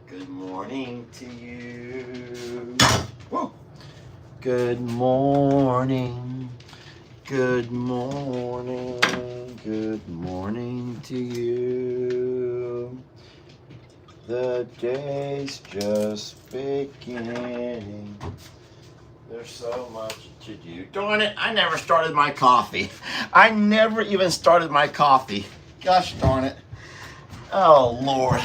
Good morning to you. Whoa. Good morning. Good morning. Good morning to you. The day's just beginning. There's so much to do. Darn it, I never started my coffee. I never even started my coffee. Gosh darn it. Oh, Lord.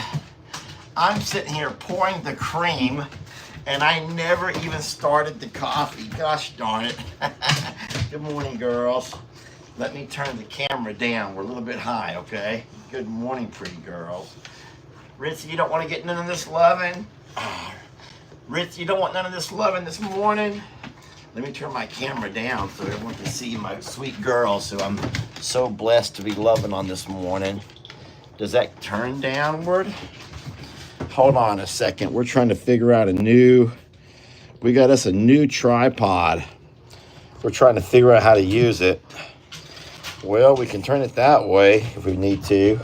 I'm sitting here pouring the cream, and I never even started the coffee. Gosh darn it. Good morning, girls. Let me turn the camera down. We're a little bit high, okay? Good morning, pretty girls. Ritzy, you don't want to get none of this loving? Ritzy, you don't want none of this loving this morning? Let me turn my camera down so everyone can see my sweet girls who I'm so blessed to be loving on this morning. Does that turn downward? Hold on a second. We're trying to figure out we got us a new tripod. We're trying to figure out how to use it. Well, we can turn it that way if we need to.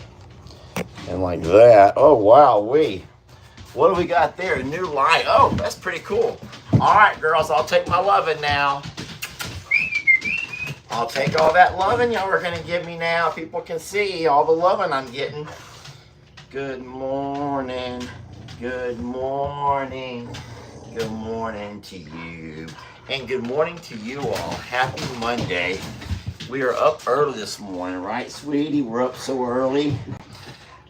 And like that. Oh, wow, what do we got there? A new light. Oh, that's pretty cool. All right, girls, I'll take my loving now. I'll take all that loving y'all are going to give me now. People can see all the loving I'm getting. Good morning. Good morning. Good morning to you. And good morning to you all. Happy Monday. We are up early this morning, right, sweetie? We're up so early.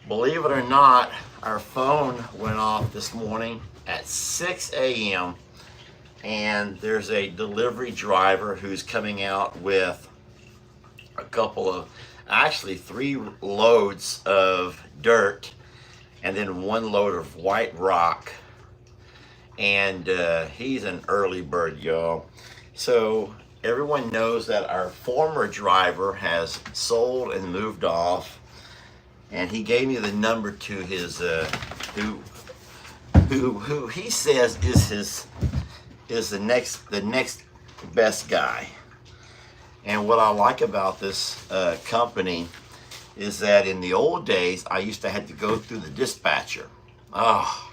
Believe it or not, our phone went off this morning at 6 a.m. and there's a delivery driver who's coming out with a couple of, actually 3 loads of dirt and then 1 load of white rock. And he's an early bird, y'all. So everyone knows that our former driver has sold and moved off. And he gave me the number to his who he says is the next best guy. And what I like about this company is that in the old days I used to have to go through the dispatcher. Oh,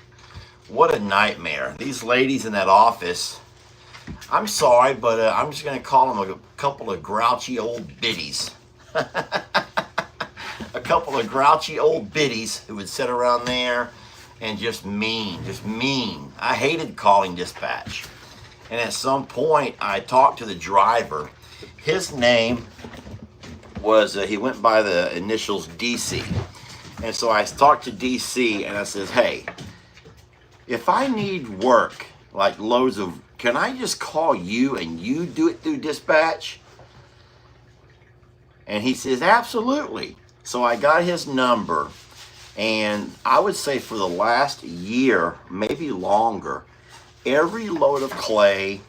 what a nightmare! These ladies in that office. I'm sorry, but I'm just going to call them a couple of grouchy old biddies. A couple of grouchy old biddies who would sit around there and just mean. I hated calling dispatch. And at some point, I talked to the driver. His name was, he went by the initials DC. And so I talked to DC and I says, hey, if I need work, like loads of, can I just call you and you do it through dispatch? And he says, absolutely. So I got his number, and I would say for the last year, maybe longer, every load of clay,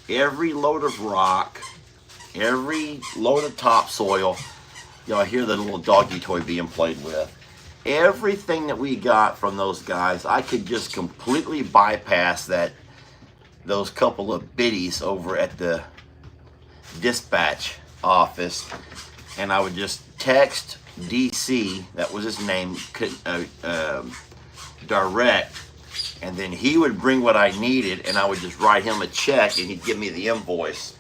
every load of rock, every load of topsoil, y'all hear the little doggy toy being played with, everything that we got from those guys, I could just completely bypass those couple of biddies over at the dispatch office, and I would just text DC, that was his name, direct, and then he would bring what I needed, and I would just write him a check, and he'd give me the invoice,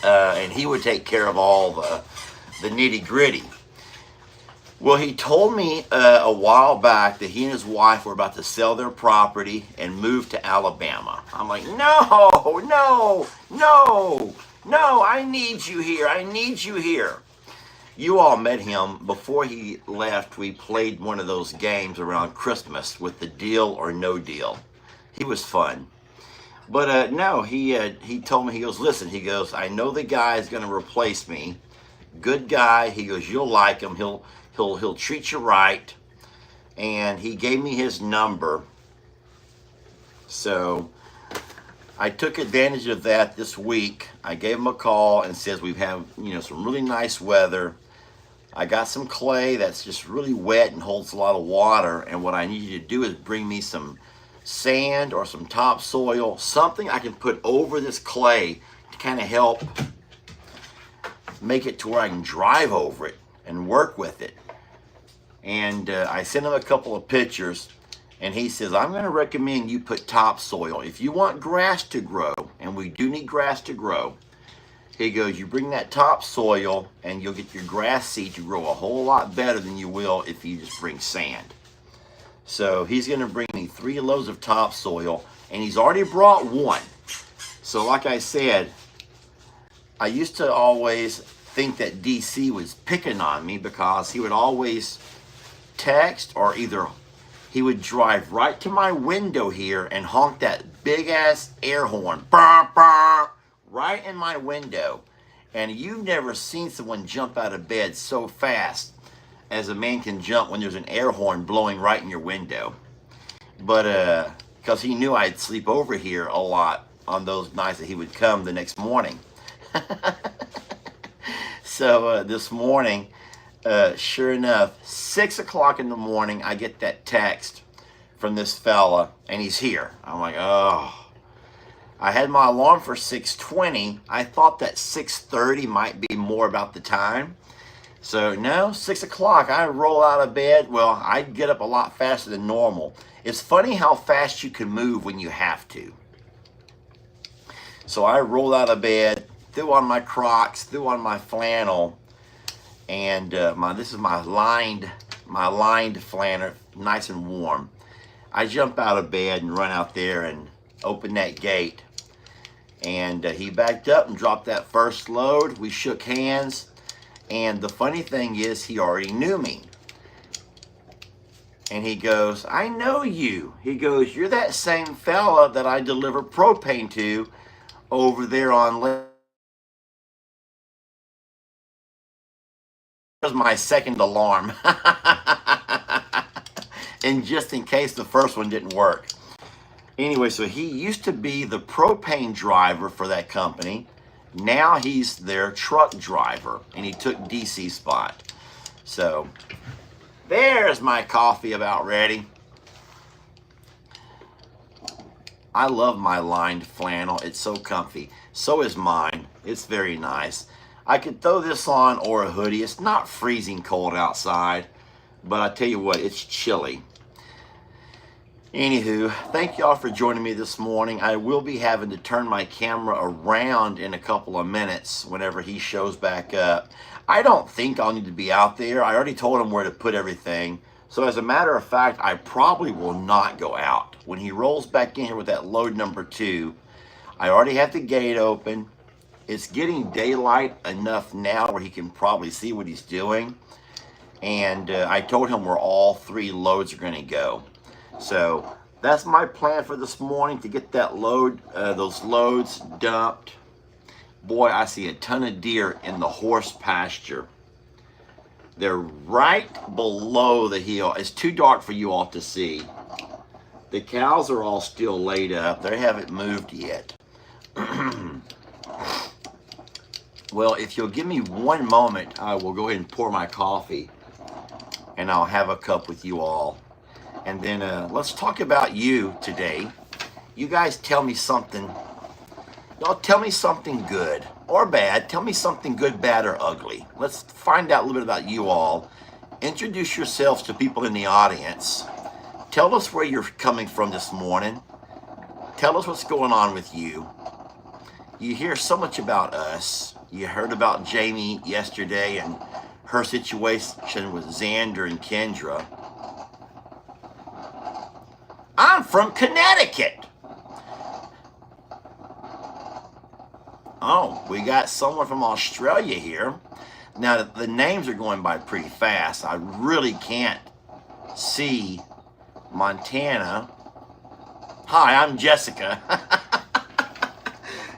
and he would take care of all the nitty-gritty. Well, he told me a while back that he and his wife were about to sell their property and move to Alabama. I'm like, no, I need you here. You all met him before he left. We played one of those games around Christmas with the deal or no deal. He was fun. But no, he told me, he goes, listen, he goes, I know the guy is going to replace me. Good guy. He goes, you'll like him. He'll treat you right. And he gave me his number. So I took advantage of that this week. I gave him a call and says we've had, some really nice weather. I got some clay that's just really wet and holds a lot of water, and what I need you to do is bring me some sand or some topsoil, something I can put over this clay to kind of help make it to where I can drive over it and work with it. And I sent him a couple of pictures, and he says, I'm going to recommend you put topsoil. If you want grass to grow, and we do need grass to grow, he goes, you bring that topsoil, and you'll get your grass seed to grow a whole lot better than you will if you just bring sand. So he's going to bring me 3 loads of topsoil, and he's already brought one. So like I said, I used to always think that DC was picking on me because he would always text, or either he would drive right to my window here and honk that big ass air horn, bah, bah, right in my window. And you've never seen someone jump out of bed so fast as a man can jump when there's an air horn blowing right in your window. But because he knew I'd sleep over here a lot on those nights that he would come the next morning. So this morning, sure enough, 6 o'clock in the morning, I get that text from this fella, and he's here. I'm like, oh. I had my alarm for 6:20. I thought that 6:30 might be more about the time. So no, 6 o'clock, I roll out of bed. Well, I get up a lot faster than normal. It's funny how fast you can move when you have to. So I rolled out of bed, threw on my Crocs, threw on my flannel, and this is my lined flannel, nice and warm. I jump out of bed and run out there and open that gate. And he backed up and dropped that first load. We shook hands. And the funny thing is, he already knew me. And he goes, I know you. He goes, you're that same fella that I deliver propane to over there on Lake. That was my second alarm. And just in case the first one didn't work. Anyway, so he used to be the propane driver for that company. Now he's their truck driver, and he took DC's spot. So there's my coffee about ready. I love my lined flannel. It's so comfy. So is mine. It's very nice. I could throw this on or a hoodie. It's not freezing cold outside, but I tell you what, it's chilly. Anywho, thank y'all for joining me this morning. I will be having to turn my camera around in a couple of minutes whenever he shows back up. I don't think I'll need to be out there. I already told him where to put everything. So as a matter of fact, I probably will not go out. When he rolls back in here with that load number 2, I already have the gate open. It's getting daylight enough now where he can probably see what he's doing. And I told him where all 3 loads are going to go. So that's my plan for this morning, to get that load, those loads dumped. Boy, I see a ton of deer in the horse pasture. They're right below the hill. It's too dark for you all to see. The cows are all still laid up. They haven't moved yet. Well, if you'll give me one moment, I will go ahead and pour my coffee, and I'll have a cup with you all. And then let's talk about you today. You guys tell me something. Y'all tell me something good or bad. Tell me something good, bad, or ugly. Let's find out a little bit about you all. Introduce yourselves to people in the audience. Tell us where you're coming from this morning. Tell us what's going on with you. You hear so much about us. You heard about Jamie yesterday and her situation with Xander and Kendra. I'm from Connecticut. Oh, we got someone from Australia here. Now, the names are going by pretty fast. I really can't see Montana. Hi, I'm Jessica.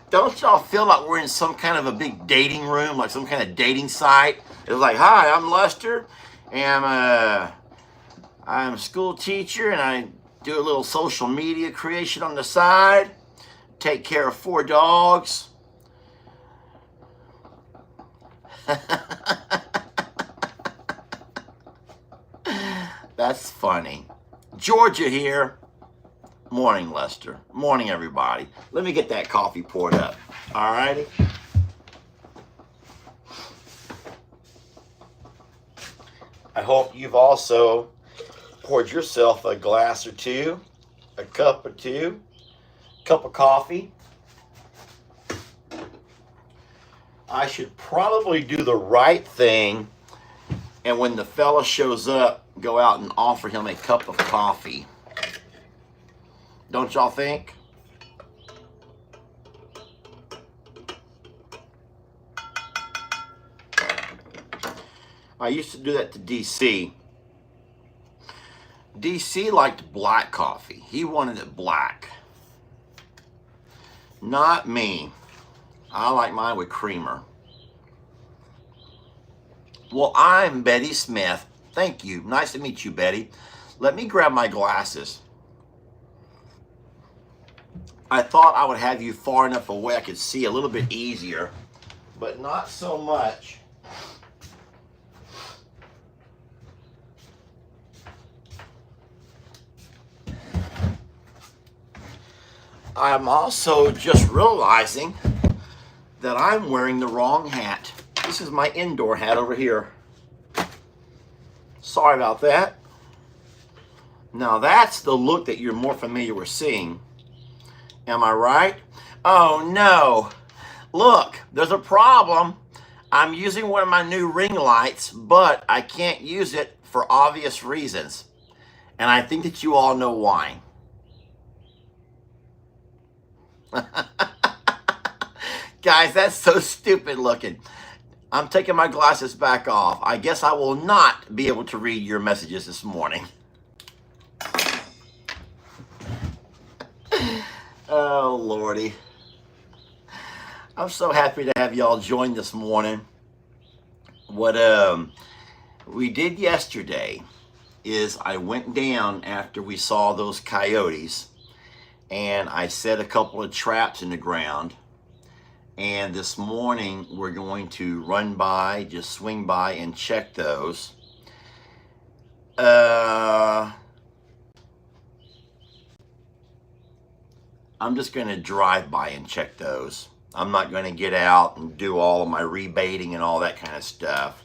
Don't y'all feel like we're in some kind of a big dating room, like some kind of dating site? It's like, hi, I'm Lester, and I'm a school teacher, and I do a little social media creation on the side, take care of 4 dogs. That's funny. Georgia here. Morning, Lester. Morning, everybody. Let me get that coffee poured up. All righty. I hope you've also poured yourself a glass or two, a cup or two, cup of coffee. I should probably do the right thing, and when the fella shows up, go out and offer him a cup of coffee. Don't y'all think? I used to do that to DC. DC liked black coffee. He wanted it black. Not me. I like mine with creamer. Well, I'm Betty Smith. Thank you. Nice to meet you, Betty. Let me grab my glasses. I thought I would have you far enough away I could see a little bit easier, but not so much. I'm also just realizing that I'm wearing the wrong hat. This is my indoor hat over here. Sorry about that. Now that's the look that you're more familiar with seeing. Am I right? Oh no. Look, there's a problem. I'm using one of my new ring lights, but I can't use it for obvious reasons. And I think that you all know why. Guys, that's so stupid looking. I'm taking my glasses back off. I guess I will not be able to read your messages this morning. Oh, Lordy. I'm so happy to have y'all join this morning. What we did yesterday is I went down after we saw those coyotes, and I set a couple of traps in the ground. And this morning we're going to run by, just swing by and check those. I'm just going to drive by and check those. I'm not going to get out and do all of my rebaiting and all that kind of stuff.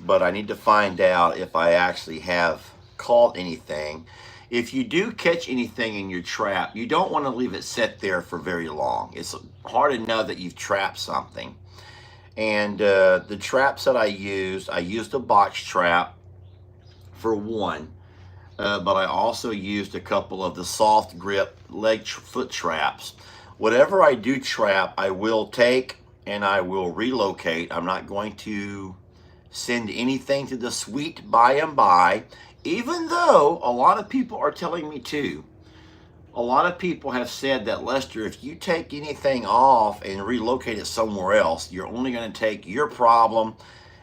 But I need to find out if I actually have caught anything. If you do catch anything in your trap, you don't want to leave it set there for very long. It's hard to know that you've trapped something. And the traps that I used a box trap for one, but I also used a couple of the soft grip foot traps. Whatever I do trap, I will take and I will relocate. I'm not going to send anything to the suite by and by. Even though a lot of people are telling me to. A lot of people have said that, Lester, if you take anything off and relocate it somewhere else, you're only going to take your problem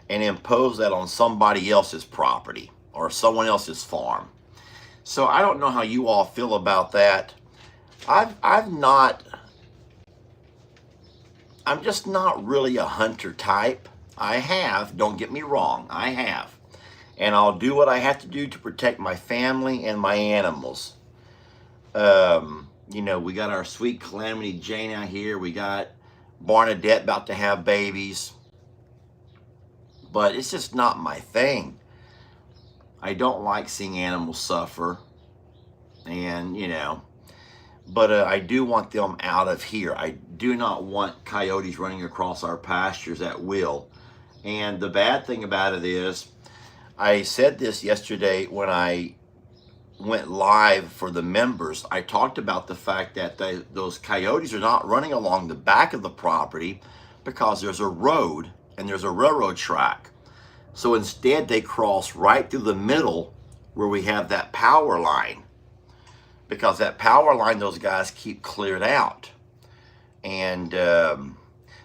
and impose that on somebody else's property or someone else's farm. So I don't know how you all feel about that. I'm just not really a hunter type. Don't get me wrong, I have. And I'll do what I have to do to protect my family and my animals. You know, we got our sweet Calamity Jane out here. We got Barnadette about to have babies. But it's just not my thing. I don't like seeing animals suffer. And, you know, but I do want them out of here. I do not want coyotes running across our pastures at will. And the bad thing about it is, I said this yesterday when I went live for the members. I talked about the fact that those coyotes are not running along the back of the property because there's a road and there's a railroad track. So instead they cross right through the middle where we have that power line, because that power line those guys keep cleared out. And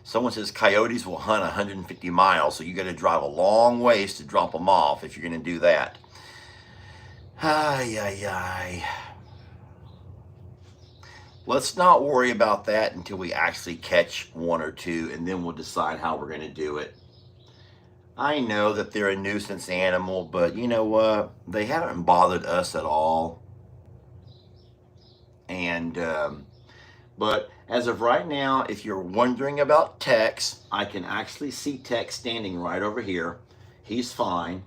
someone says coyotes will hunt 150 miles, so you got to drive a long ways to drop them off if you're going to do that. Ay, ay, ay. Let's not worry about that until we actually catch one or two, and then we'll decide how we're going to do it. I know that they're a nuisance animal, but you know what? They haven't bothered us at all. And but as of right now, if you're wondering about Tex, I can actually see Tex standing right over here. He's fine.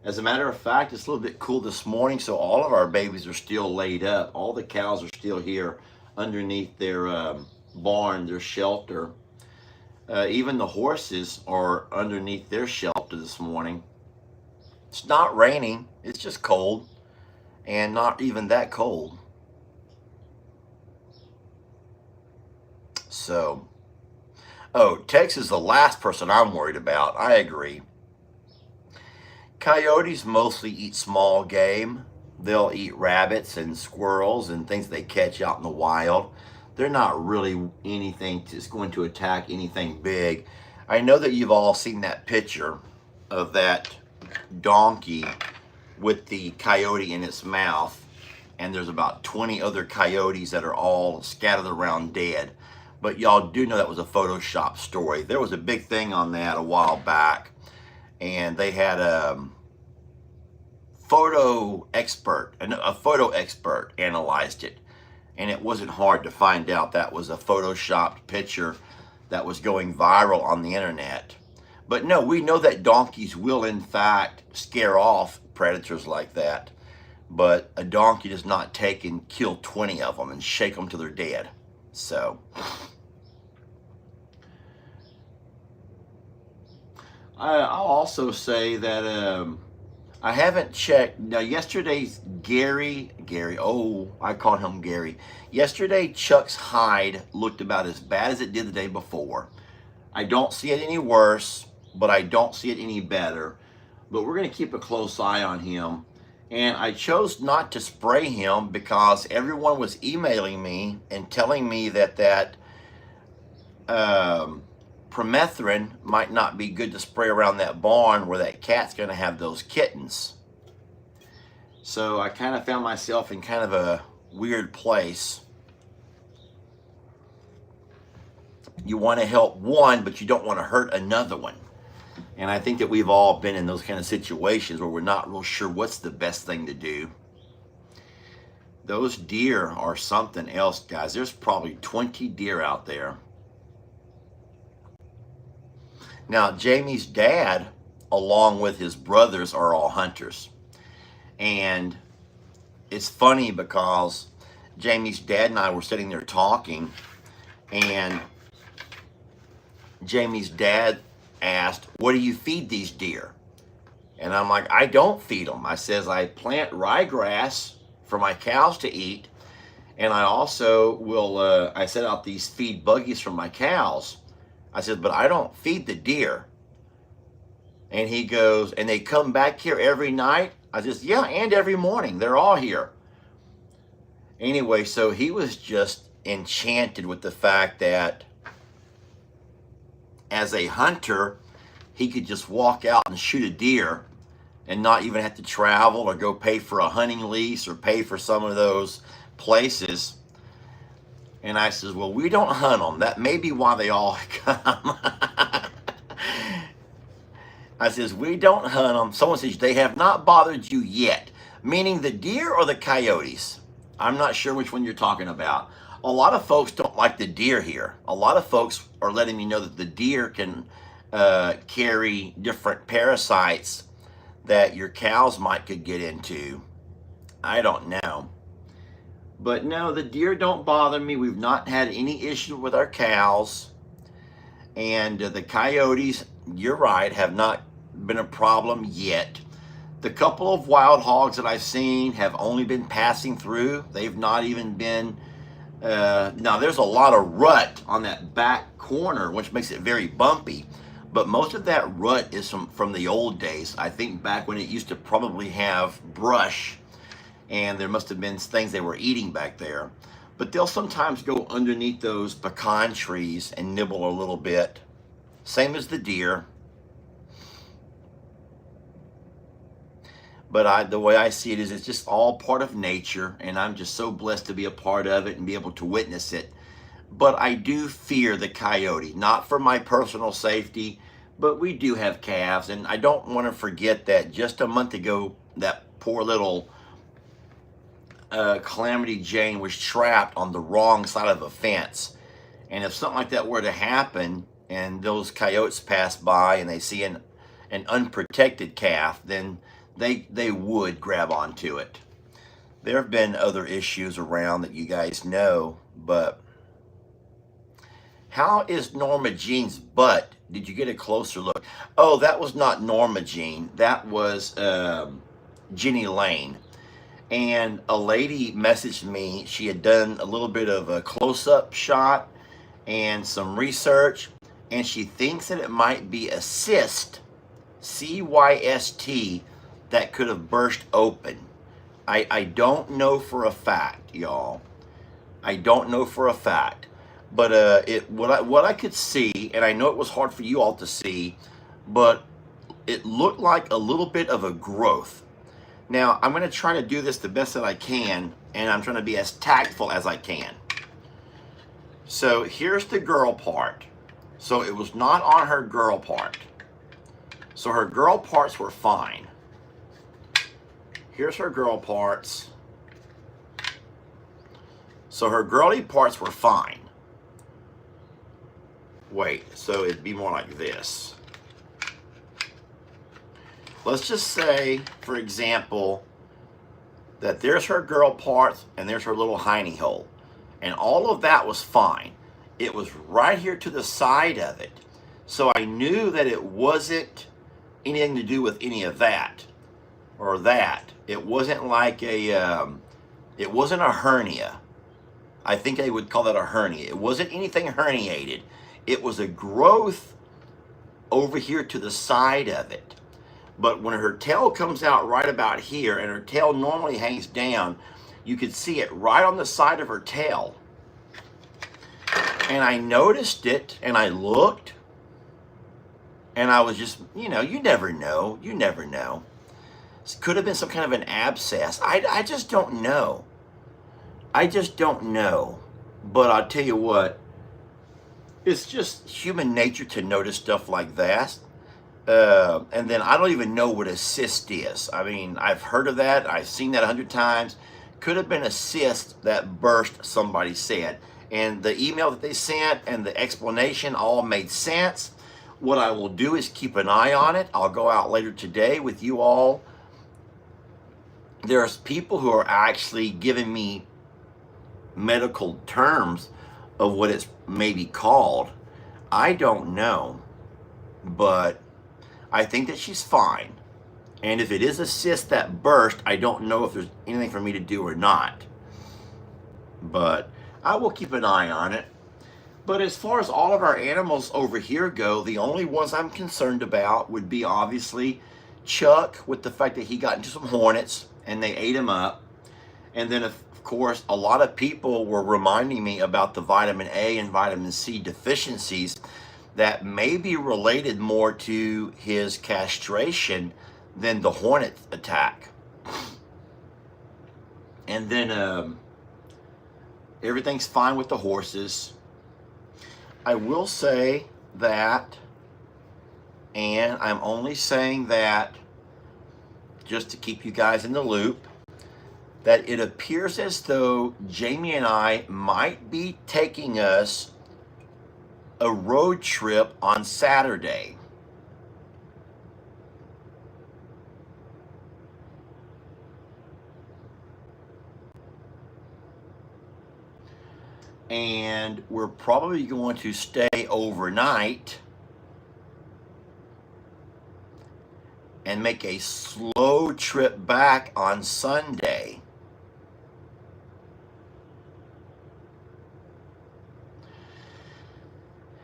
As a matter of fact, it's a little bit cool this morning, so all of our babies are still laid up. All the cows are still here underneath their barn, their shelter. Even the horses are underneath their shelter this morning. It's not raining, it's just cold, and not even that cold. So, oh, Tex is the last person I'm worried about. I agree. Coyotes mostly eat small game. They'll eat rabbits and squirrels and things they catch out in the wild. They're not really anything that's going to attack anything big. I know that you've all seen that picture of that donkey with the coyote in its mouth, and there's about 20 other coyotes that are all scattered around dead. But y'all do know that was a Photoshop story. There was a big thing on that a while back, and they had a photo expert analyzed it, and it wasn't hard to find out that was a photoshopped picture that was going viral on the internet. But no, we know that donkeys will in fact scare off predators like that, but a donkey does not take and kill 20 of them and shake them till they're dead. So I'll also say that I haven't checked. Now, yesterday's Gary, oh, I called him Gary. Yesterday, Chuck's hide looked about as bad as it did the day before. I don't see it any worse, but I don't see it any better. But we're going to keep a close eye on him. And I chose not to spray him because everyone was emailing me and telling me that permethrin might not be good to spray around that barn where that cat's going to have those kittens. So I kind of found myself in kind of a weird place. You want to help one, but you don't want to hurt another one. And I think that we've all been in those kind of situations where we're not real sure what's the best thing to do. Those deer are something else, guys. There's probably 20 deer out there. Now, Jamie's dad, along with his brothers, are all hunters. And it's funny because Jamie's dad and I were sitting there talking, and Jamie's dad asked, "What do you feed these deer?" And I'm like, "I don't feed them." I says, "I plant ryegrass for my cows to eat, and I also will, I set out these feed buggies for my cows." I said, "But I don't feed the deer." And he goes, "And they come back here every night?" I says, "Yeah, and every morning. They're all here." Anyway, so he was just enchanted with the fact that as a hunter, he could just walk out and shoot a deer and not even have to travel or go pay for a hunting lease or pay for some of those places. And I says, "Well, we don't hunt them. That may be why they all come." I says, "We don't hunt them." Someone says, "They have not bothered you yet." Meaning the deer or the coyotes? I'm not sure which one you're talking about. A lot of folks don't like the deer here. A lot of folks are letting me know that the deer can carry different parasites that your cows could get into. I don't know. But no, the deer don't bother me. We've not had any issue with our cows. And the coyotes, you're right, have not been a problem yet. The couple of wild hogs that I've seen have only been passing through. They've not even been, now there's a lot of rut on that back corner, which makes it very bumpy. But most of that rut is from the old days. I think back when it used to probably have brush, and there must have been things they were eating back there. But they'll sometimes go underneath those pecan trees and nibble a little bit. Same as the deer. But the way I see it is it's just all part of nature, and I'm just so blessed to be a part of it and be able to witness it. But I do fear the coyote, not for my personal safety, but we do have calves, and I don't want to forget that just a month ago, that poor little Calamity Jane was trapped on the wrong side of a fence. And if something like that were to happen, and those coyotes pass by and they see an an unprotected calf, then they would grab onto it. There have been other issues around that you guys know, but how is Norma Jean's butt? Did you get a closer look? Oh, that was not Norma Jean. That was Jenny Lane. And a lady messaged me. She had done a little bit of a close-up shot and some research, and she thinks that it might be a cyst, C-Y-S-T, that could have burst open. I don't know for a fact, y'all. I don't know for a fact. But what I could see, and I know it was hard for you all to see, but it looked like a little bit of a growth. Now, I'm going to try to do this the best that I can, and I'm trying to be as tactful as I can. So here's the girl part. So it was not on her girl part. So her girl parts were fine. Here's her girl parts. So her girly parts were fine. Wait, so it'd be more like this. Let's just say, for example, that there's her girl parts and there's her little hiney hole. And all of that was fine. It was right here to the side of it. So I knew that it wasn't anything to do with any of that or that. It wasn't like it wasn't a hernia. I think they would call that a hernia. It wasn't anything herniated. It was a growth over here to the side of it. But when her tail comes out right about here, and her tail normally hangs down, you could see it right on the side of her tail. And I noticed it, and I looked, and I was just, you never know. You never know. This could have been some kind of an abscess. I just don't know. I just don't know. But I'll tell you what, it's just human nature to notice stuff like that. And then I don't even know what a cyst is. I mean, I've heard of that. I've seen that 100 times. Could have been a cyst that burst, somebody said. And the email that they sent and the explanation all made sense. What I will do is keep an eye on it. I'll go out later today with you all. There's people who are actually giving me medical terms of what it's maybe called. I don't know, but I think that she's fine. And if it is a cyst that burst, I don't know if there's anything for me to do or not. But I will keep an eye on it. But as far as all of our animals over here go, the only ones I'm concerned about would be obviously Chuck, with the fact that he got into some hornets and they ate him up. And then of course, a lot of people were reminding me about the vitamin A and vitamin C deficiencies that may be related more to his castration than the hornet attack. And then everything's fine with the horses. I will say that, and I'm only saying that just to keep you guys in the loop, that it appears as though Jamie and I might be taking us a road trip on Saturday. And we're probably going to stay overnight and make a slow trip back on Sunday.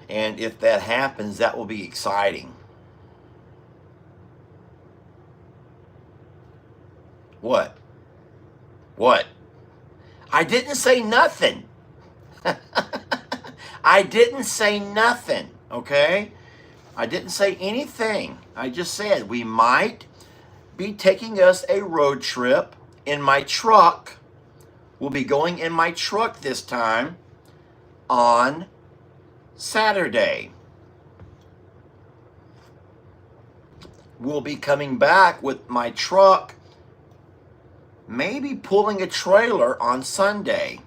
And if that happens, that will be exciting. What? What? I didn't say nothing. I didn't say nothing, okay? I didn't say anything. I just said we might be taking us a road trip in my truck. We'll be going in my truck this time on Saturday. We'll be coming back with my truck, maybe pulling a trailer on Sunday.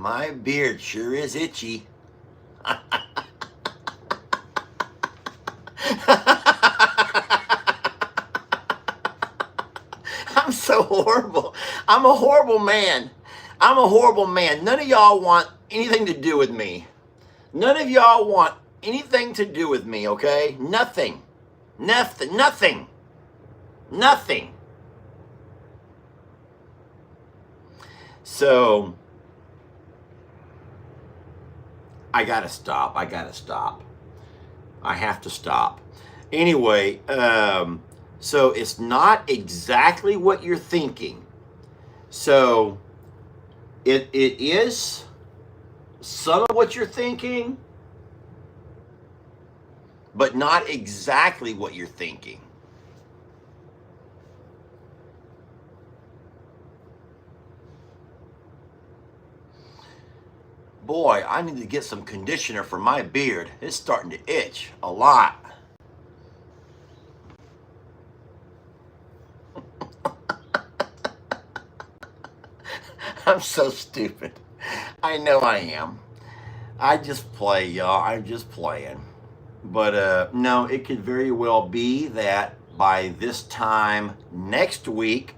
My beard sure is itchy. I'm so horrible. I'm a horrible man. I'm a horrible man. None of y'all want anything to do with me. None of y'all want anything to do with me, okay? Nothing. Nothing. Nothing. Nothing. So, I gotta stop. I gotta stop. I have to stop. Anyway, so it's not exactly what you're thinking. So it is some of what you're thinking, but not exactly what you're thinking. Boy, I need to get some conditioner for my beard. It's starting to itch a lot. I'm so stupid. I know I am. I just play, y'all. I'm just playing. But no, it could very well be that by this time next week,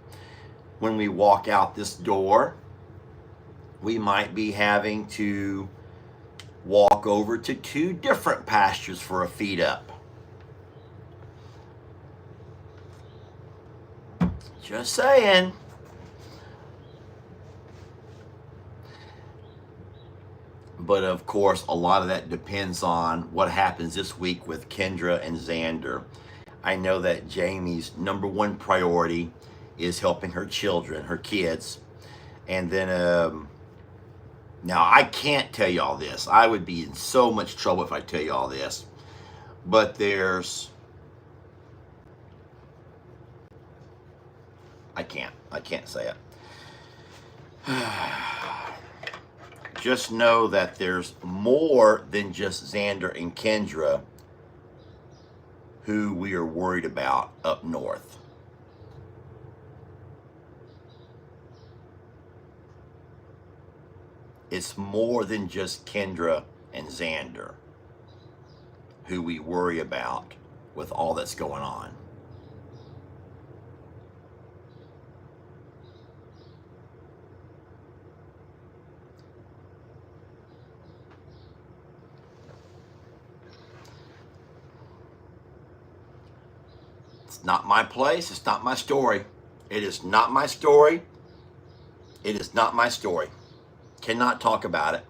when we walk out this door, we might be having to walk over to 2 different pastures for a feed up. Just saying. But of course, a lot of that depends on what happens this week with Kendra and Xander. I know that Jamie's #1 priority is helping her children, her kids. And then, now I can't tell you all this. I would be in so much trouble if I tell you all this. But I can't say it. Just know that there's more than just Xander and Kendra who we are worried about up north. It's more than just Kendra and Xander who we worry about with all that's going on. It's not my place. It's not my story. It is not my story. It is not my story. Cannot talk about it.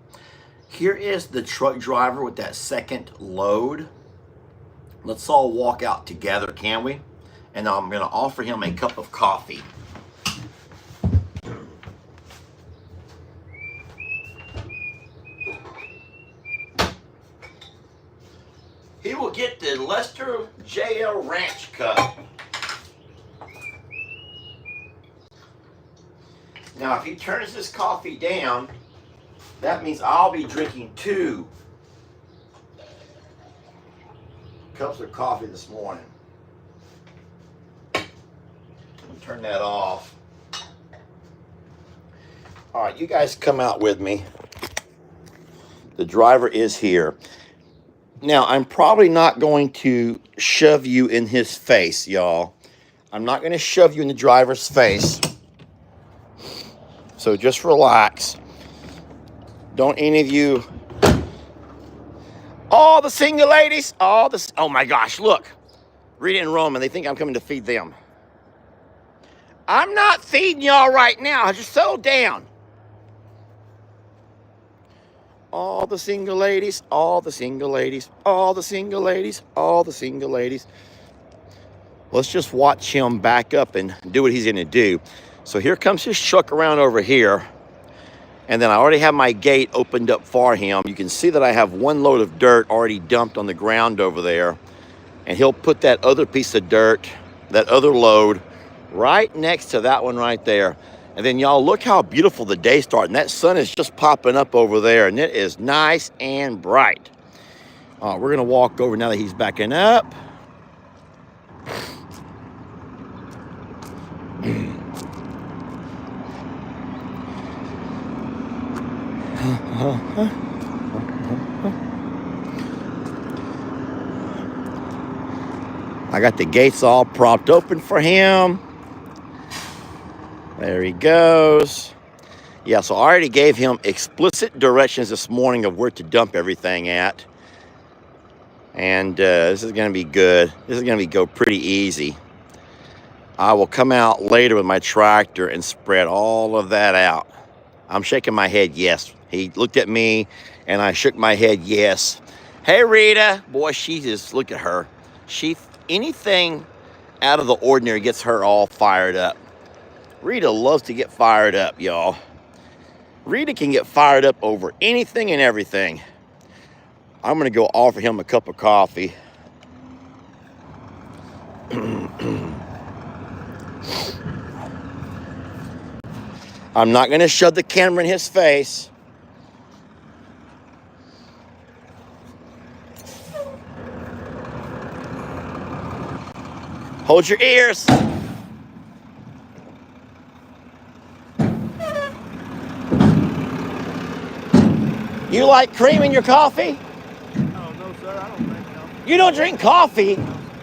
Here is the truck driver with that second load. Let's all walk out together, can we? And I'm going to offer him a cup of coffee. He will get the Lester JL Ranch cup. Now, if he turns this coffee down, that means I'll be drinking 2 cups of coffee this morning. Turn that off. All right, you guys come out with me. The driver is here. Now, I'm probably not going to shove you in his face, y'all. I'm not going to shove you in the driver's face. So just relax. Don't any of you... All the single ladies, oh my gosh, look. Read it in Roman. They think I'm coming to feed them. I'm not feeding y'all right now. Just settle down. All the single ladies, all the single ladies, all the single ladies, all the single ladies. Let's just watch him back up and do what he's going to do. So here comes his truck around over here. And then I already have my gate opened up for him. You can see that I have 1 load of dirt already dumped on the ground over there. And he'll put that other piece of dirt, that other load, right next to that one right there. And then y'all look how beautiful the day started. And that sun is just popping up over there. And it is nice and bright. We're going to walk over now that he's backing up. I got the gates all propped open for him. There he goes. Yeah, so I already gave him explicit directions this morning of where to dump everything at. And this is going to be good. This is going to go pretty easy. I will come out later with my tractor and spread all of that out. I'm shaking my head yes. He looked at me and I shook my head yes. Hey, Rita. Boy, she just, look at her. Anything out of the ordinary gets her all fired up. Rita loves to get fired up, y'all. Rita can get fired up over anything and everything. I'm going to go offer him a cup of coffee. I'm not going to shove the camera in his face. Hold your ears. You like cream in your coffee? Oh, no, sir. I don't drink coffee. You don't drink coffee?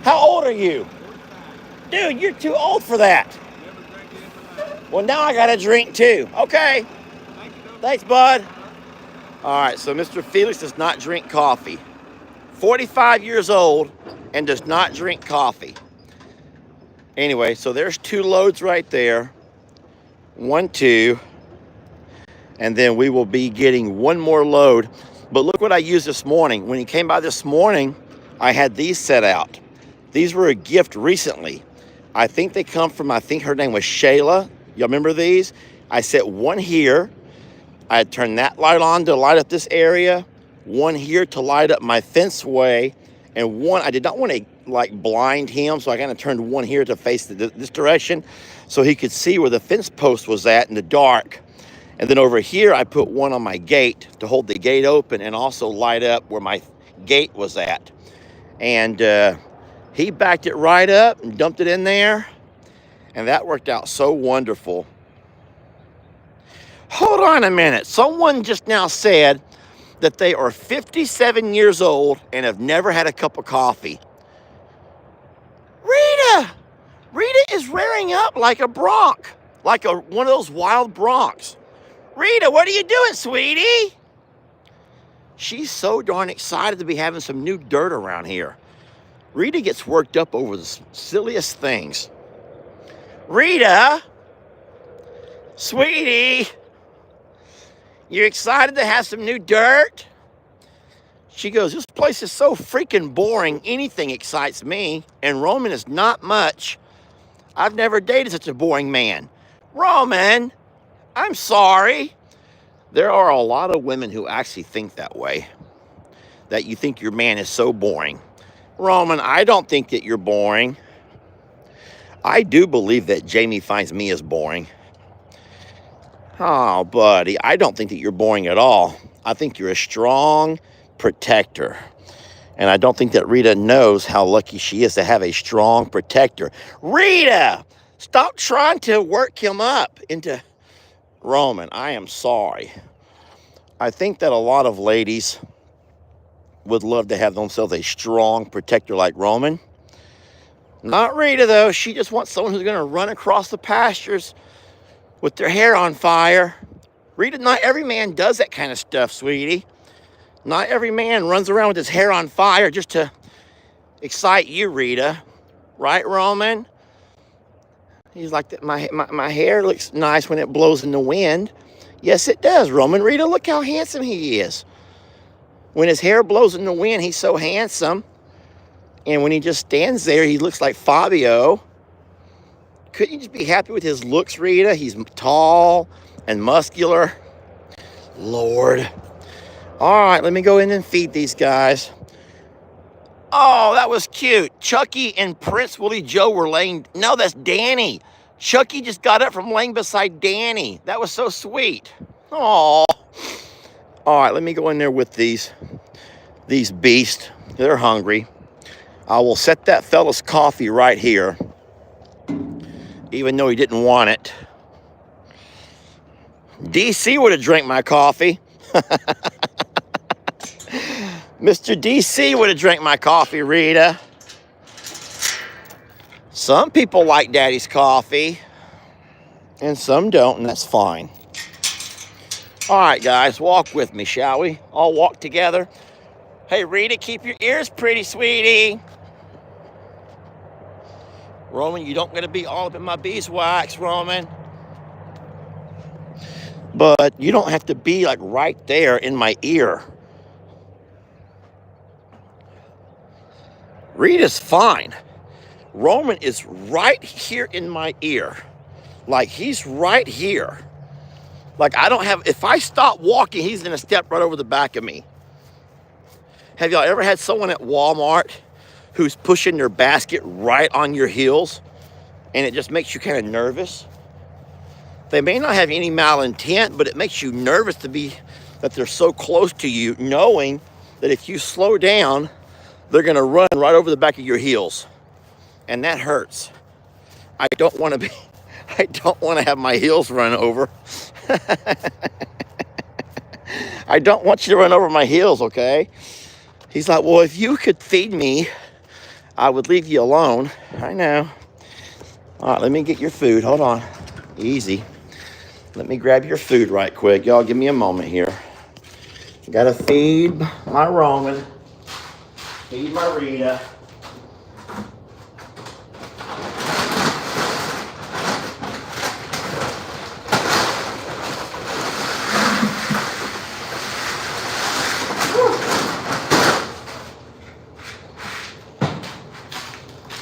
How old are you? 45. Dude, you're too old for that. Never drank it in my life. Well, now I got to drink too. Okay. Thank you, Thanks, bud. All right, so Mr. Felix does not drink coffee. 45 years old and does not drink coffee. Anyway, so there's 2 loads right there. 1, 2. And then we will be getting 1 more load. But look what I used this morning. When he came by this morning, I had these set out. These were a gift recently. I think they come from, I think her name was Shayla. Y'all remember these? I set 1 here. I had turned that light on to light up this area. 1 here to light up my fence way. And 1, I did not want to like blind him, so I kind of turned 1 here to face this direction so he could see where the fence post was at in the dark. And then over here, I put 1 on my gate to hold the gate open and also light up where my gate was at. And he backed it right up and dumped it in there. And that worked out so wonderful. Hold on a minute. Someone just now said that they are 57 years old and have never had a cup of coffee. Rita is rearing up like a bronc, like one of those wild broncs. Rita, what are you doing, sweetie? She's so darn excited to be having some new dirt around here. Rita gets worked up over the silliest things. Rita, sweetie, you excited to have some new dirt? She goes, this place is so freaking boring. Anything excites me. And Roman is not much. I've never dated such a boring man. Roman, I'm sorry. There are a lot of women who actually think that way. That you think your man is so boring. Roman, I don't think that you're boring. I do believe that Jamie finds me as boring. Oh, buddy, I don't think that you're boring at all. I think you're a strong protector. And I don't think that Rita knows how lucky she is to have a strong protector. Rita, stop trying to work him up into... Roman, I am sorry. I think that a lot of ladies would love to have themselves a strong protector like Roman. Not Rita, though. She just wants someone who's going to run across the pastures with their hair on fire. Rita, not every man does that kind of stuff, sweetie. Not every man runs around with his hair on fire just to excite you, Rita. Right, Roman? He's like, that. My hair looks nice when it blows in the wind. Yes, it does, Roman. Rita, look how handsome he is. When his hair blows in the wind, he's so handsome. And when he just stands there, he looks like Fabio. Couldn't you just be happy with his looks, Rita? He's tall and muscular. Lord. All right, let me go in and feed these guys. Oh, that was cute. Chucky and Prince Willie Joe were laying... No, that's Danny. Chucky just got up from laying beside Danny. That was so sweet. Oh. All right, let me go in there with these beasts. They're hungry. I will set that fella's coffee right here, even though he didn't want it. DC would have drank my coffee. Mr. DC would have drank my coffee, Rita. Some people like Daddy's coffee, and some don't, and that's fine. All right, guys, walk with me, shall we? All walk together. Hey, Rita, keep your ears pretty, sweetie. Roman, you don't got to be all up in my beeswax, Roman. But you don't have to be like right there in my ear. Rita's fine. Roman is right here in my ear. Like he's right here. Like I don't have, if I stop walking, he's gonna step right over the back of me. Have y'all ever had someone at Walmart who's pushing their basket right on your heels and it just makes you kind of nervous? They may not have any malintent, but it makes you nervous to be that they're so close to you, knowing that if you slow down, they're gonna run right over the back of your heels. And that hurts. I don't want to have my heels run over. I don't want you to run over my heels, okay? He's like, well, if you could feed me, I would leave you alone. I know. All right, let me get your food. Hold on. Easy. Let me grab your food right quick. Y'all give me a moment here. Gotta feed my Roman. Feed my Rita.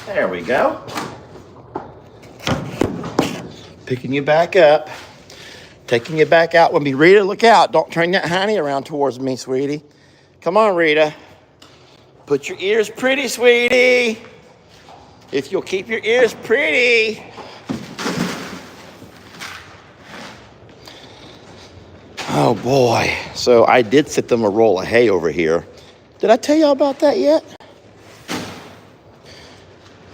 There we go. Picking you back up. Taking you back out with me. Rita, look out. Don't turn that honey around towards me, sweetie. Come on, Rita. Put your ears pretty, sweetie. If you'll keep your ears pretty. Oh, boy. So I did set them a roll of hay over here. Did I tell y'all about that yet?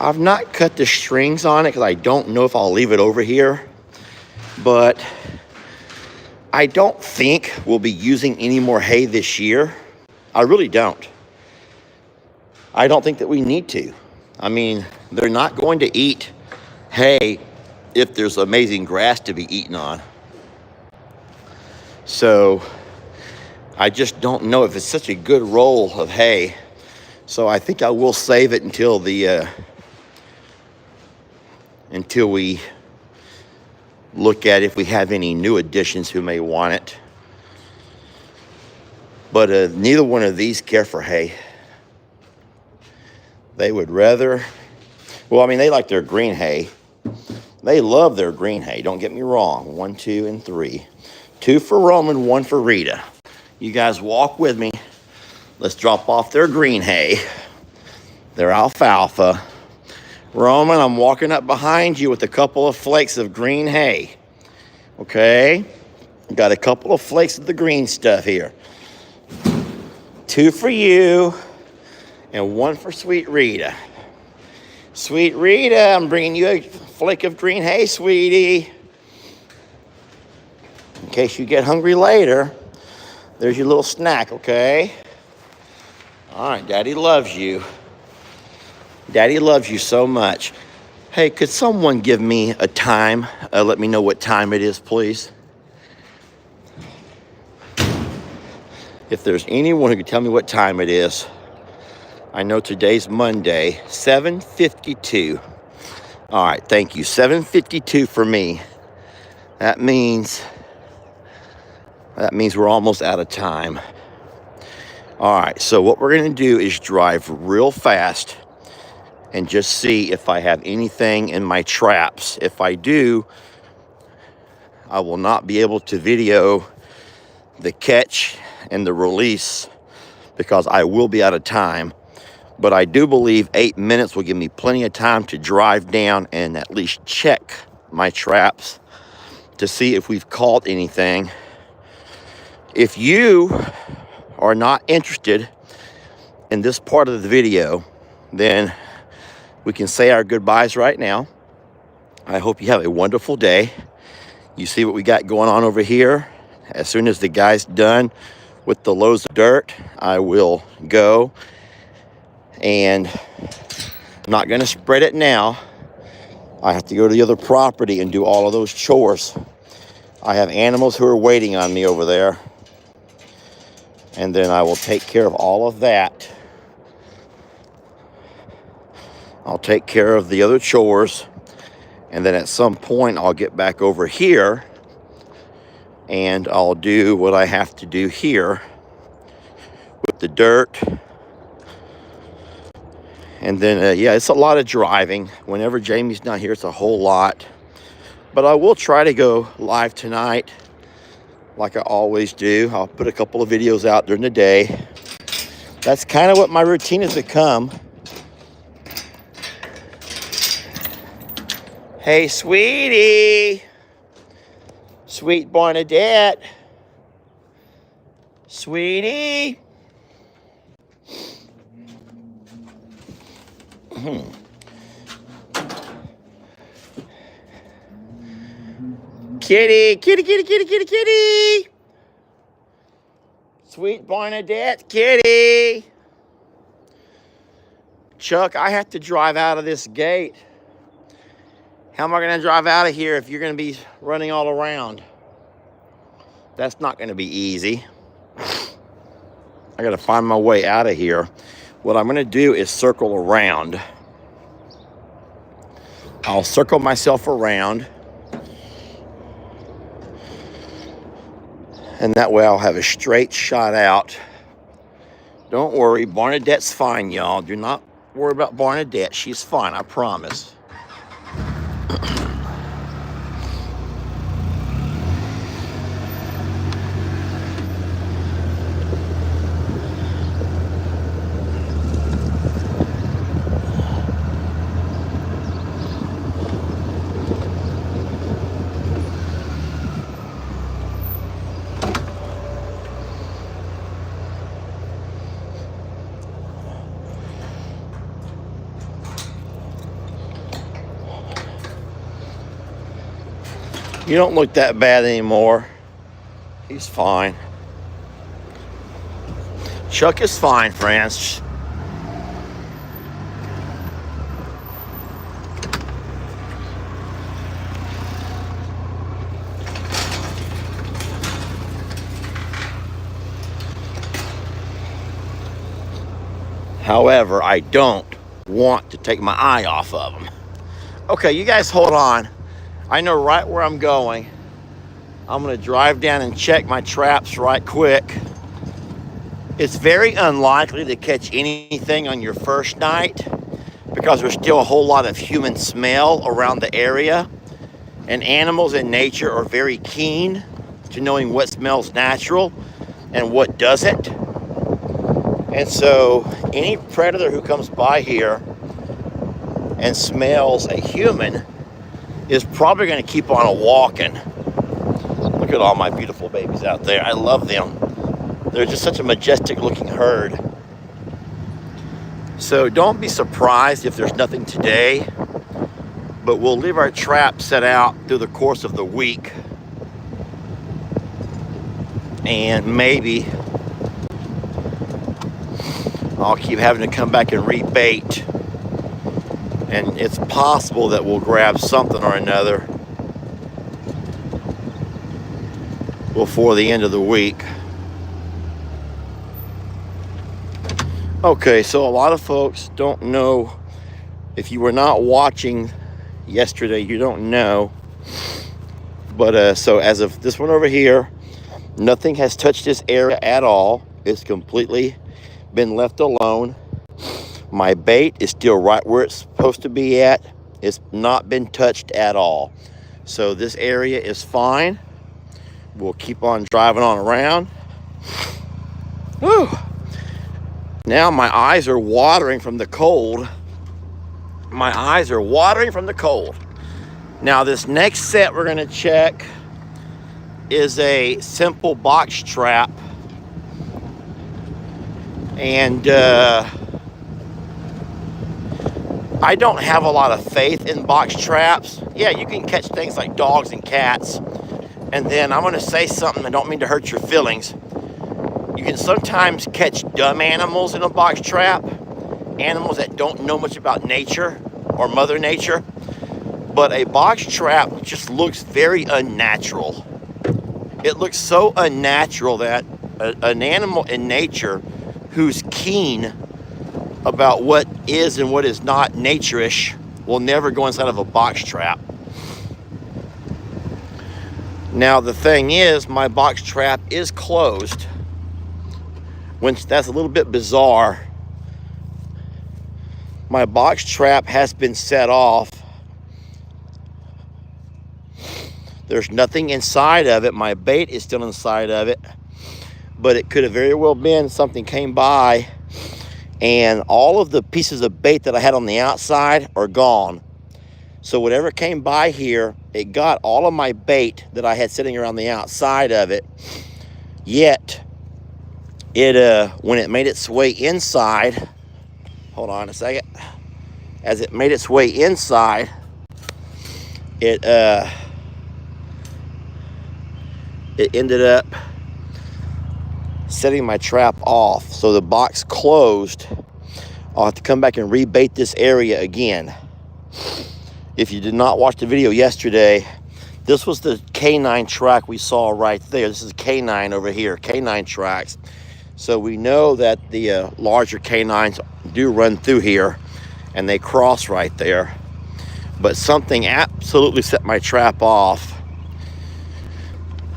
I've not cut the strings on it because I don't know if I'll leave it over here. But I don't think we'll be using any more hay this year. I really don't. I don't think that we need to. I mean, they're not going to eat hay if there's amazing grass to be eaten on. So I just don't know if it's such a good roll of hay. So I think I will save it until we look at if we have any new additions who may want it. But neither one of these care for hay. They would rather, well, I mean, they like their green hay. They love their green hay, don't get me wrong. 1, 2, and 3. 2 for Roman, 1 for Rita. You guys walk with me. Let's drop off their green hay, their alfalfa. Roman, I'm walking up behind you with a couple of flakes of green hay. Okay? Got a couple of flakes of the green stuff here. 2 for you, and 1 for sweet Rita. Sweet Rita, I'm bringing you a flake of green hay, sweetie. In case you get hungry later, there's your little snack, okay? All right, Daddy loves you. Daddy loves you so much. Hey, could someone give me a time? Let me know what time it is, please. If there's anyone who could tell me what time it is. I know today's Monday, 7:52. All right, thank you. 7:52 for me. That means we're almost out of time. All right, so what we're going to do is drive real fast and just see if I have anything in my traps. If I do, I will not be able to video the catch and the release because I will be out of time. But I do believe 8 minutes will give me plenty of time to drive down and at least check my traps to see if we've caught anything. If you are not interested in this part of the video, then we can say our goodbyes right now. I hope you have a wonderful day. You see what we got going on over here, as soon as the guy's done with the loads of dirt, I will go, and I'm not going to spread it now. I have to go to the other property and do all of those chores. I have animals who are waiting on me over there, and then I will take care of all of that. I'll take care of the other chores, and then at some point I'll get back over here and I'll do what I have to do here with the dirt. And then, yeah, it's a lot of driving. Whenever Jamie's not here, it's a whole lot. But I will try to go live tonight like I always do. I'll put a couple of videos out during the day. That's kind of what my routine has become. Hey, sweetie. Sweet Barnadette. Sweetie. Kitty, kitty, kitty, kitty, kitty, kitty. Sweet Barnadette, kitty. Chuck, I have to drive out of this gate. How am I going to drive out of here if you're going to be running all around? That's not going to be easy. I got to find my way out of here. What I'm going to do is circle around. I'll circle myself around. And that way I'll have a straight shot out. Don't worry, Barnadette's fine, y'all. Do not worry about Barnadette. She's fine, I promise. You don't look that bad anymore. He's fine. Chuck is fine, friends. However, I don't want to take my eye off of him. Okay, you guys hold on. I know right where I'm going. I'm going to drive down and check my traps right quick. It's very unlikely to catch anything on your first night because there's still a whole lot of human smell around the area. And animals in nature are very keen to knowing what smells natural and what doesn't. And so any predator who comes by here and smells a human is probably going to keep on walking. Look at all my beautiful babies out there. I love them. They're just such a majestic looking herd. So don't be surprised if there's nothing today, but we'll leave our trap set out through the course of the week. And maybe I'll keep having to come back and rebait. And it's possible that we'll grab something or another before the end of the week. Okay, so a lot of folks don't know. If you were not watching yesterday, you don't know. But so as of this one over here, nothing has touched this area at all. It's completely been left alone. My bait is still right where it's supposed to be at. It's not been touched at all. So this area is fine. We'll keep on driving on around. Whew. Now my eyes are watering from the cold. My eyes are watering from the cold. Now this next set we're gonna check is a simple box trap. And I don't have a lot of faith in box traps. Yeah, you can catch things like dogs and cats And then I'm going to say something, I don't mean to hurt your feelings. You can sometimes catch dumb animals in a box trap, animals that don't know much about nature or Mother Nature. But a box trap just looks very unnatural. It looks so unnatural that an animal in nature who's keen about what is and what is not nature-ish will never go inside of a box trap. Now the thing is, my box trap is closed, which that's a little bit bizarre. My box trap has been set off. There's nothing inside of it. My bait is still inside of it, but it could have very well been something came by and all of the pieces of bait that I had on the outside are gone. So whatever came by here, it got all of my bait that I had sitting around the outside of it. Yet, when it made its way inside, hold on a second. As it made its way inside, it ended up setting my trap off. So the box closed. I'll have to come back and rebait this area again. If you did not watch the video yesterday, this was the canine track we saw right there. This is canine over here, canine tracks. So we know that the larger canines do run through here and they cross right there. But something absolutely set my trap off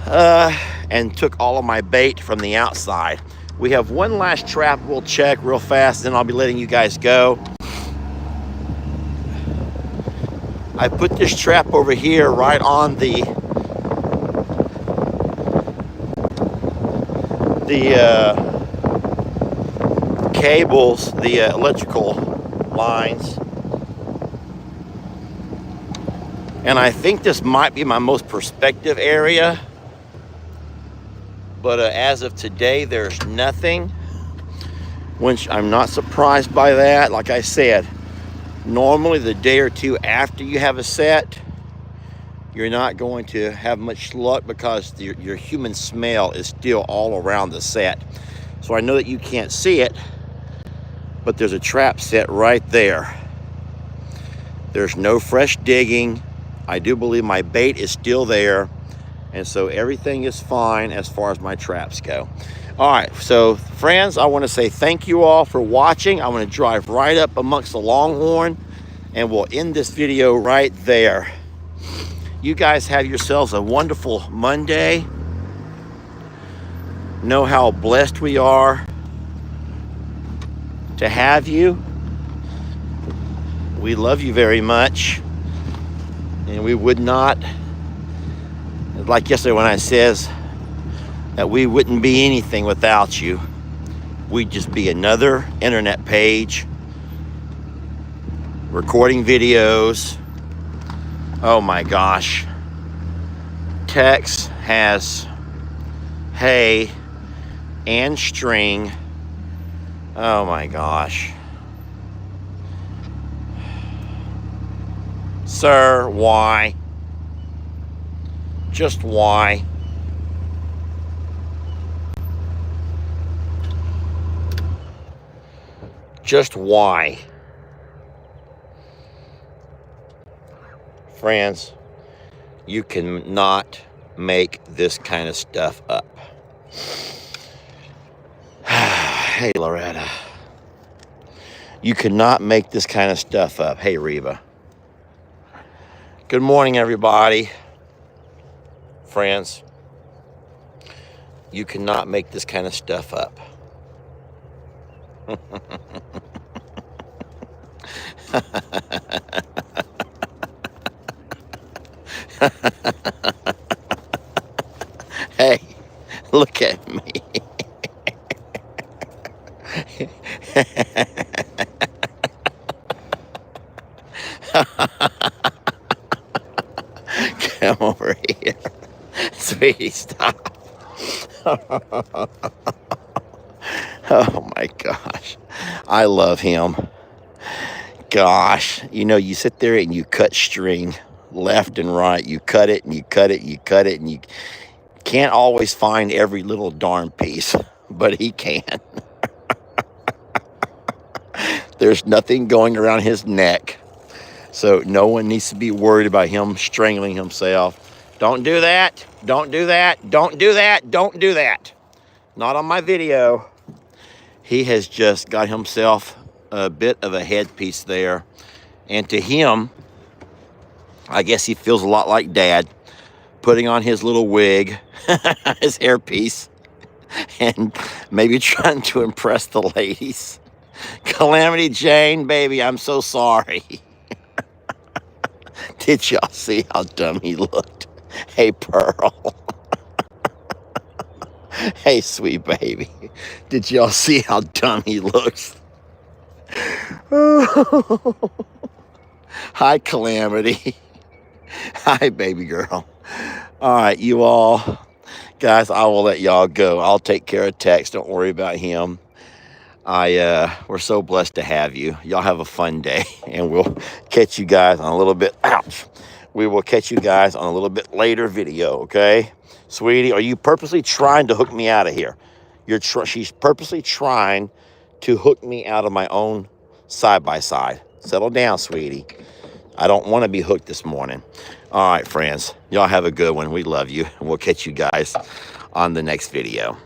and took all of my bait from the outside. We have one last trap we'll check real fast, then I'll be letting you guys go. I put this trap over here right on the cables, the electrical lines. And I think this might be my most prospective area. But as of today, there's nothing, which I'm not surprised by that. Like I said, normally the day or two after you have a set, you're not going to have much luck because your human smell is still all around the set. So I know that you can't see it, but there's a trap set right there. There's no fresh digging. I do believe my bait is still there. And so everything is fine as far as my traps go. All right, so friends, I want to say thank you all for watching. I'm going to drive right up amongst the Longhorn and we'll end this video right there. You guys have yourselves a wonderful Monday. Know how blessed we are to have you. We love you very much. And we would not, like yesterday when I says that we wouldn't be anything without you. We'd just be another internet page, recording videos. Oh my gosh. Tex has hay and string. Oh my gosh. Sir, why? Just why? Just why? Friends, you cannot make this kind of stuff up. Hey, Loretta. You cannot make this kind of stuff up. Hey, Reba. Good morning, everybody. Friends, you cannot make this kind of stuff up. Hey, look at me. Come over here. Sweetie, stop. Oh my gosh. I love him. Gosh, you know, you sit there and you cut string. left and right. You cut it and you cut it, you cut it, and you can't always find every little darn piece, but he can. There's nothing going around his neck, so no one needs to be worried about him strangling himself. Don't do that. Don't do that. Don't do that. Don't do that. Not on my video. He has just got himself a bit of a headpiece there. And to him, I guess he feels a lot like Dad, putting on his little wig, his hairpiece, and maybe trying to impress the ladies. Calamity Jane, baby, I'm so sorry. Did y'all see how dumb he looked? Hey, Pearl. Hey, sweet baby. Did y'all see how dumb he looks? Hi, Calamity. Hi, baby girl. All right, you all. Guys, I will let y'all go. I'll take care of Tex. Don't worry about him. We're so blessed to have you. Y'all have a fun day, and we'll catch you guys on a little bit. Ouch. We will catch you guys on a little bit later video, okay? Sweetie, are you purposely trying to hook me out of here? She's purposely trying to hook me out of my own side-by-side. Settle down, sweetie. I don't want to be hooked this morning. All right, friends. Y'all have a good one. We love you. And we'll catch you guys on the next video.